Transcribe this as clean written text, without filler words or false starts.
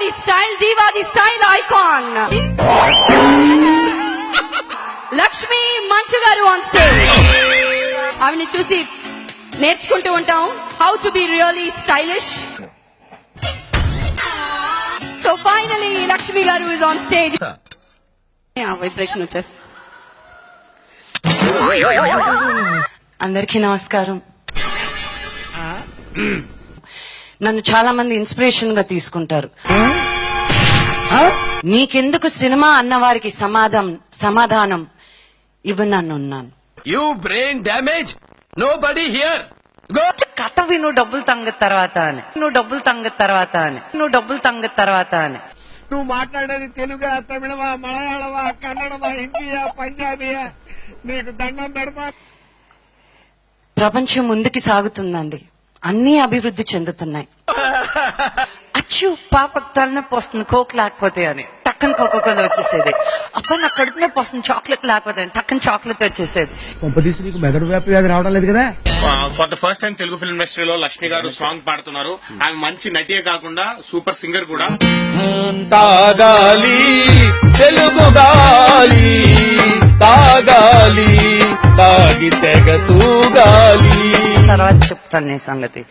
the style diva, the style icon. Lakshmi Manchu garu on stage. ఆవిని చూసి నేర్చుకుంటూ ఉంటాం how to be really stylish. So finally Lakshmi garu is on stage. Vibration వచ్చేస్తుంది. అందరికీ నమస్కారం. నన్ను చాలా మంది ఇన్స్పిరేషన్ గా తీసుకుంటారు. నీకెందుకు సినిమా అన్న వారికి సమాధానం ఇవ్వనన్ను ఉన్నాను. You brain damage, nobody here. కథ విను డబ్బులు తంగ తర్వాత అని, నువ్వు మాట్లాడేది తెలుగా, తమిళమా, మలయాళమా, కన్నడమా, హిందీయా, పంజాబీయా? నీకు దండం పెడతా. ప్రపంచం ముందుకి సాగుతుందండి, అన్ని అభివృద్ధి చెందుతున్నాయి. అచ్చు పాప తలనొప్పి వస్తుంది కోక్ లేకపోతే అని టక్కన కోకోకోలా వచ్చేసేది. అప్పుడు నా కడుపు నొప్పి వస్తుంది చాక్లెట్ లేకపోతే అని టక్కన చాక్లెట్ వచ్చేసేది. నీకు మెదడు వ్యాపి వ్యాధి రావడం లేదు కదా? For the first time Telugu film ఇండస్ట్రీలో లక్ష్మి గారు సాంగ్ పాడుతున్నారు. ఆమె మంచి నటియే కాకుండా సూపర్ సింగర్ కూడా. తాగాలి తెలుగు గాలి, తాగాలి తాగి తెగ తూగాలి. తర్వాత చెప్తాను నీ సంగతి.